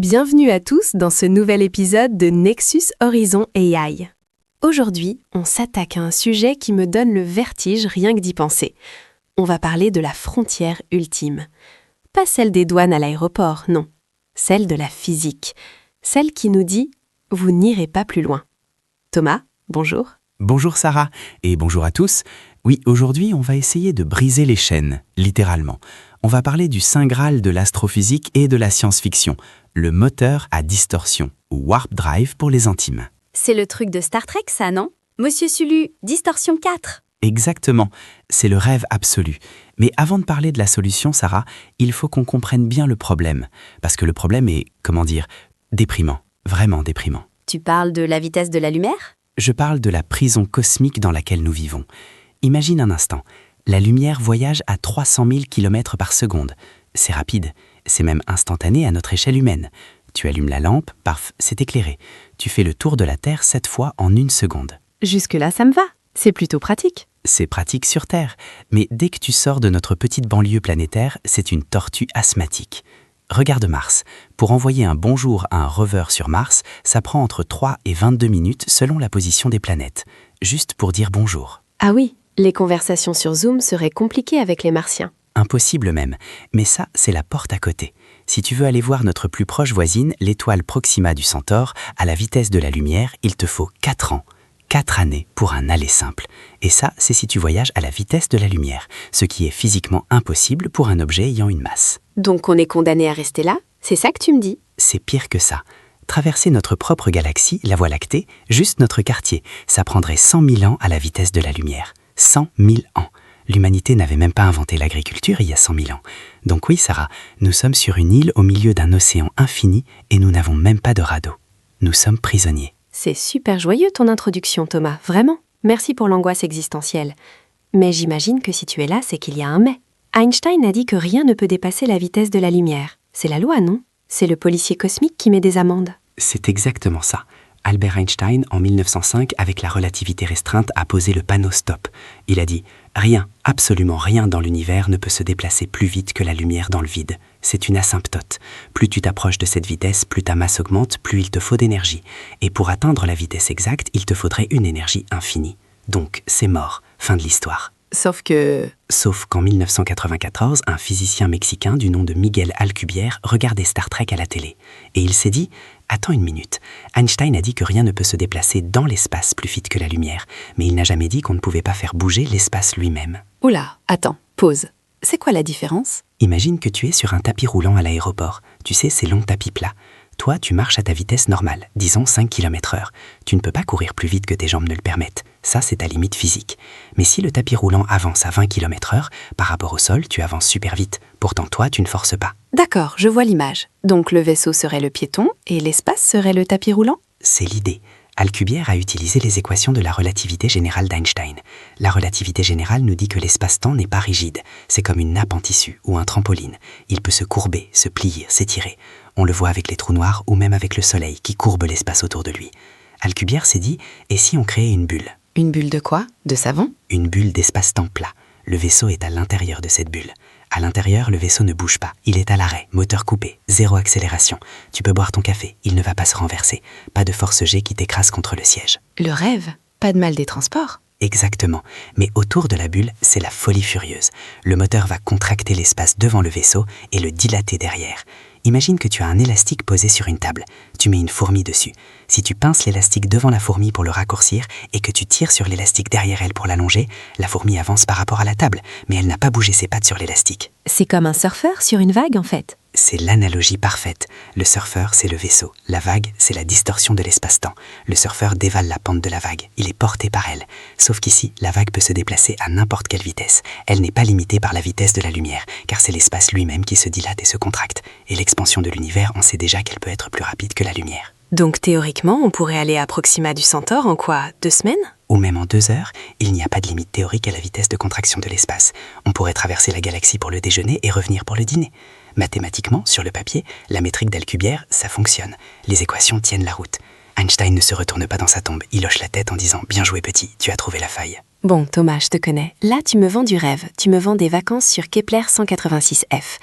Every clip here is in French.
Bienvenue à tous dans ce nouvel épisode de Nexus Horizon AI. Aujourd'hui, on s'attaque à un sujet qui me donne le vertige rien que d'y penser. On va parler de la frontière ultime. Pas celle des douanes à l'aéroport, non. Celle de la physique. Celle qui nous dit « vous n'irez pas plus loin ». Thomas, bonjour. Bonjour Sarah, et bonjour à tous. Oui, aujourd'hui, on va essayer de briser les chaînes, littéralement. On va parler du saint graal de l'astrophysique et de la science-fiction, le moteur à distorsion, ou warp drive pour les intimes. C'est le truc de Star Trek, ça, non? Monsieur Sulu, distorsion 4. Exactement, c'est le rêve absolu. Mais avant de parler de la solution, Sarah, il faut qu'on comprenne bien le problème. Parce que le problème est, déprimant, vraiment déprimant. Tu parles de la vitesse de la lumière? Je parle de la prison cosmique dans laquelle nous vivons. Imagine un instant, la lumière voyage à 300 000 km par seconde. C'est rapide, c'est même instantané à notre échelle humaine. Tu allumes la lampe, paf, c'est éclairé. Tu fais le tour de la Terre 7 fois en 1 seconde. Jusque-là, ça me va. C'est plutôt pratique. C'est pratique sur Terre, mais dès que tu sors de notre petite banlieue planétaire, c'est une tortue asthmatique. Regarde Mars. Pour envoyer un bonjour à un rover sur Mars, ça prend entre 3 et 22 minutes selon la position des planètes. Juste pour dire bonjour. Ah oui, les conversations sur Zoom seraient compliquées avec les Martiens. Impossible même, mais ça, c'est la porte à côté. Si tu veux aller voir notre plus proche voisine, l'étoile Proxima du Centaure, à la vitesse de la lumière, il te faut 4 ans. 4 années pour un aller simple. Et ça, c'est si tu voyages à la vitesse de la lumière, ce qui est physiquement impossible pour un objet ayant une masse. Donc on est condamné à rester là? C'est ça que tu me dis? C'est pire que ça. Traverser notre propre galaxie, la Voie lactée, juste notre quartier, ça prendrait 100 000 ans à la vitesse de la lumière. 100 000 ans. L'humanité n'avait même pas inventé l'agriculture il y a 100 000 ans. Donc oui, Sarah, nous sommes sur une île au milieu d'un océan infini et nous n'avons même pas de radeau. Nous sommes prisonniers. C'est super joyeux ton introduction, Thomas, vraiment. Merci pour l'angoisse existentielle. Mais j'imagine que si tu es là, c'est qu'il y a un mais. Einstein a dit que rien ne peut dépasser la vitesse de la lumière. C'est la loi, non? C'est le policier cosmique qui met des amendes. C'est exactement ça. Albert Einstein, en 1905, avec la relativité restreinte, a posé le panneau stop. Il a dit « Rien, absolument rien dans l'univers ne peut se déplacer plus vite que la lumière dans le vide. C'est une asymptote. Plus tu t'approches de cette vitesse, plus ta masse augmente, plus il te faut d'énergie. Et pour atteindre la vitesse exacte, il te faudrait une énergie infinie. Donc, c'est mort. Fin de l'histoire. » Sauf qu'en 1994, un physicien mexicain du nom de Miguel Alcubierre regardait Star Trek à la télé. Et il s'est dit « Attends une minute, Einstein a dit que rien ne peut se déplacer dans l'espace plus vite que la lumière, mais il n'a jamais dit qu'on ne pouvait pas faire bouger l'espace lui-même. » Oula, attends, pause. C'est quoi la différence? Imagine que tu es sur un tapis roulant à l'aéroport. Tu sais, ces longs tapis plats. Toi, tu marches à ta vitesse normale, disons 5 km/h. Tu ne peux pas courir plus vite que tes jambes ne le permettent. Ça, c'est ta limite physique. Mais si le tapis roulant avance à 20 km/h, par rapport au sol, tu avances super vite. Pourtant, toi, tu ne forces pas. D'accord, je vois l'image. Donc le vaisseau serait le piéton et l'espace serait le tapis roulant? C'est l'idée. Alcubierre a utilisé les équations de la relativité générale d'Einstein. La relativité générale nous dit que l'espace-temps n'est pas rigide. C'est comme une nappe en tissu ou un trampoline. Il peut se courber, se plier, s'étirer. On le voit avec les trous noirs ou même avec le soleil qui courbe l'espace autour de lui. Alcubierre s'est dit « Et si on créait une bulle ?» Une bulle de quoi? De savon? Une bulle d'espace-temps plat. Le vaisseau est à l'intérieur de cette bulle. À l'intérieur, le vaisseau ne bouge pas. Il est à l'arrêt, moteur coupé, zéro accélération. Tu peux boire ton café, il ne va pas se renverser. Pas de force G qui t'écrase contre le siège. Le rêve? Pas de mal des transports? Exactement. Mais autour de la bulle, c'est la folie furieuse. Le moteur va contracter l'espace devant le vaisseau et le dilater derrière. Imagine que tu as un élastique posé sur une table. Tu mets une fourmi dessus. Si tu pinces l'élastique devant la fourmi pour le raccourcir et que tu tires sur l'élastique derrière elle pour l'allonger, la fourmi avance par rapport à la table, mais elle n'a pas bougé ses pattes sur l'élastique. C'est comme un surfeur sur une vague, en fait. C'est l'analogie parfaite. Le surfeur, c'est le vaisseau. La vague, c'est la distorsion de l'espace-temps. Le surfeur dévale la pente de la vague. Il est porté par elle. Sauf qu'ici, la vague peut se déplacer à n'importe quelle vitesse. Elle n'est pas limitée par la vitesse de la lumière, car c'est l'espace lui-même qui se dilate et se contracte. Et l'expansion de l'univers, on sait déjà qu'elle peut être plus rapide que la lumière. Donc théoriquement, on pourrait aller à Proxima du Centaure en quoi? 2 semaines? Ou même en 2 heures, il n'y a pas de limite théorique à la vitesse de contraction de l'espace. On pourrait traverser la galaxie pour le déjeuner et revenir pour le dîner. Mathématiquement, sur le papier, la métrique d'Alcubierre, ça fonctionne. Les équations tiennent la route. Einstein ne se retourne pas dans sa tombe. Il hoche la tête en disant « Bien joué petit, tu as trouvé la faille ». Bon, Thomas, je te connais. Là, tu me vends du rêve. Tu me vends des vacances sur Kepler 186f.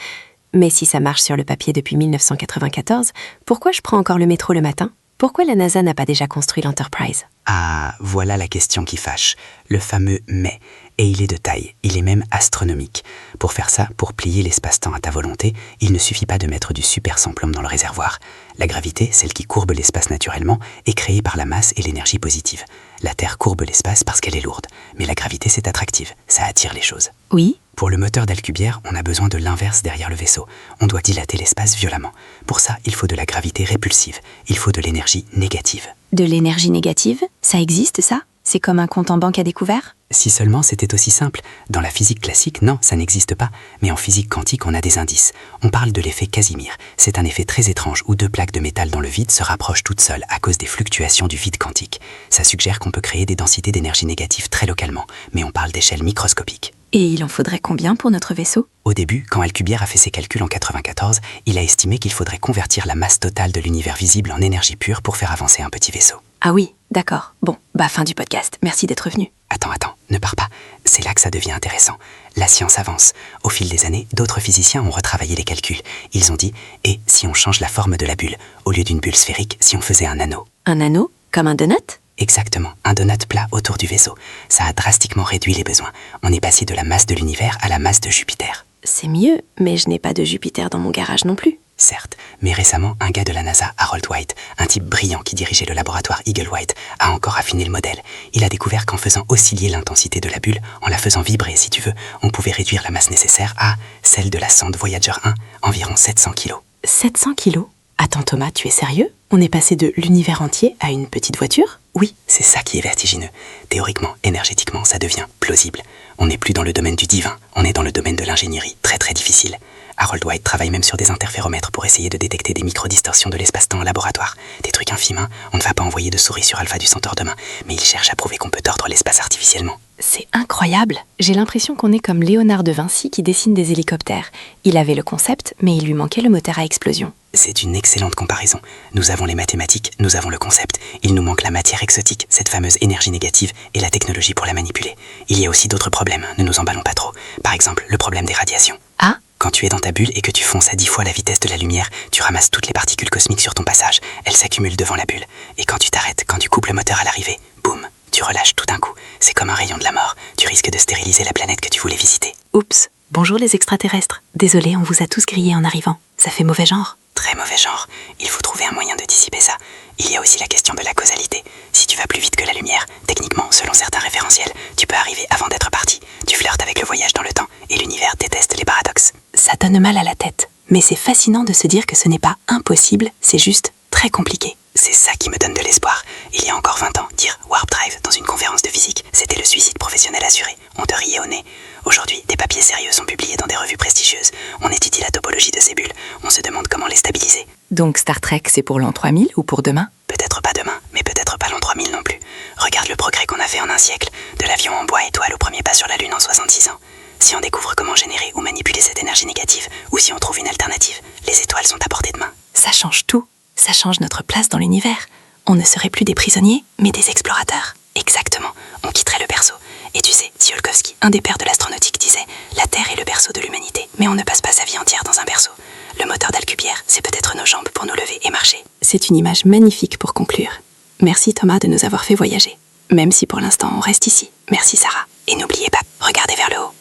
Mais si ça marche sur le papier depuis 1994, pourquoi je prends encore le métro le matin? Pourquoi la NASA n'a pas déjà construit l'Enterprise? Ah, voilà la question qui fâche. Le fameux « mais ». Et il est de taille, il est même astronomique. Pour faire ça, pour plier l'espace-temps à ta volonté, il ne suffit pas de mettre du super sans-plomb dans le réservoir. La gravité, celle qui courbe l'espace naturellement, est créée par la masse et l'énergie positive. La Terre courbe l'espace parce qu'elle est lourde. Mais la gravité, c'est attractive, ça attire les choses. Oui. Pour le moteur d'Alcubierre, on a besoin de l'inverse derrière le vaisseau. On doit dilater l'espace violemment. Pour ça, il faut de la gravité répulsive. Il faut de l'énergie négative. De l'énergie négative? Ça existe, ça? C'est comme un compte en banque à découvert? Si seulement c'était aussi simple. Dans la physique classique, non, ça n'existe pas. Mais en physique quantique, on a des indices. On parle de l'effet Casimir. C'est un effet très étrange où deux plaques de métal dans le vide se rapprochent toutes seules à cause des fluctuations du vide quantique. Ça suggère qu'on peut créer des densités d'énergie négative très localement, mais on parle d'échelle microscopique. Et il en faudrait combien pour notre vaisseau? Au début, quand Alcubierre a fait ses calculs en 94, il a estimé qu'il faudrait convertir la masse totale de l'univers visible en énergie pure pour faire avancer un petit vaisseau. Ah oui, d'accord. Bon, fin du podcast. Merci d'être venu. Attends, ne pars pas. C'est là que ça devient intéressant. La science avance. Au fil des années, d'autres physiciens ont retravaillé les calculs. Ils ont dit « Et si on change la forme de la bulle? Au lieu d'une bulle sphérique, si on faisait un anneau ?» Un anneau? Comme un donut? Exactement, un donut plat autour du vaisseau. Ça a drastiquement réduit les besoins. On est passé de la masse de l'univers à la masse de Jupiter. C'est mieux, mais je n'ai pas de Jupiter dans mon garage non plus. Certes, mais récemment, un gars de la NASA, Harold White, un type brillant qui dirigeait le laboratoire Eagle White, a encore affiné le modèle. Il a découvert qu'en faisant osciller l'intensité de la bulle, en la faisant vibrer si tu veux, on pouvait réduire la masse nécessaire à celle de la sonde Voyager 1, environ 700 kg. 700 kilos? Attends Thomas, tu es sérieux? On est passé de l'univers entier à une petite voiture? Oui, c'est ça qui est vertigineux. Théoriquement, énergétiquement, ça devient plausible. On n'est plus dans le domaine du divin, on est dans le domaine de l'ingénierie, très très difficile. Harold White travaille même sur des interféromètres pour essayer de détecter des microdistorsions de l'espace-temps en laboratoire. Des trucs infimes, hein. On ne va pas envoyer de souris sur Alpha du Centaure demain, mais il cherche à prouver qu'on peut tordre l'espace artificiellement. C'est incroyable. J'ai l'impression qu'on est comme Léonard de Vinci qui dessine des hélicoptères. Il avait le concept, mais il lui manquait le moteur à explosion. C'est une excellente comparaison. Nous avons les mathématiques, nous avons le concept. Il nous manque la matière exotique, cette fameuse énergie négative, et la technologie pour la manipuler. Il y a aussi d'autres problèmes, ne nous emballons pas trop. Par exemple, le problème des radiations. Ah? Quand tu es dans ta bulle et que tu fonces à 10 fois la vitesse de la lumière, tu ramasses toutes les particules cosmiques sur ton passage. Elles s'accumulent devant la bulle. Et quand tu t'arrêtes, quand tu coupes le moteur à l'arrivée, boum, tu relâches tout d'un coup. C'est comme un rayon de la mort. Tu risques de stériliser la planète que tu voulais visiter. Oups. Bonjour les extraterrestres. Désolé, on vous a tous grillés en arrivant. Ça fait mauvais genre. Très mauvais genre. Il faut trouver un moyen de dissiper ça. Il y a aussi la question de la causalité. Si tu vas plus vite que la lumière, techniquement, selon certains référentiels, tu peux arriver avant d'être parti. Tu flirtes avec le voyage dans le temps, et l'univers déteste les paradoxes. Ça donne mal à la tête. Mais c'est fascinant de se dire que ce n'est pas impossible, c'est juste très compliqué. C'est ça qui me donne de l'espoir. Il y a encore 20 ans, dire Warp Drive dans une conférence de physique, c'était le suicide professionnel assuré. On te riait au nez. Aujourd'hui, des papiers sérieux sont publiés dans des revues prestigieuses. On étudie la topologie de ces bulles. On se demande comment les stabiliser. Donc Star Trek, c'est pour l'an 3000 ou pour demain? Peut-être pas demain, mais peut-être pas l'an 3000 non plus. Regarde le progrès qu'on a fait en un siècle. De l'avion en bois étoile au premier pas sur la Lune en 66 ans. Si on découvre comment générer ou manipuler cette énergie négative, ou si on trouve une alternative, les étoiles sont à portée de main. Ça change tout. Ça change notre place dans l'univers. On ne serait plus des prisonniers, mais des explorateurs. Exactement, on quitterait le berceau. Et tu sais, Tsiolkovsky, un des pères de l'astronautique, disait « La Terre est le berceau de l'humanité, mais on ne passe pas sa vie entière dans un berceau. Le moteur d'Alcubierre, c'est peut-être nos jambes pour nous lever et marcher. » C'est une image magnifique pour conclure. Merci Thomas de nous avoir fait voyager. Même si pour l'instant on reste ici. Merci Sarah. Et n'oubliez pas, regardez vers le haut.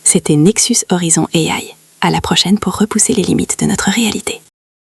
C'était Nexus Horizon AI. À la prochaine pour repousser les limites de notre réalité.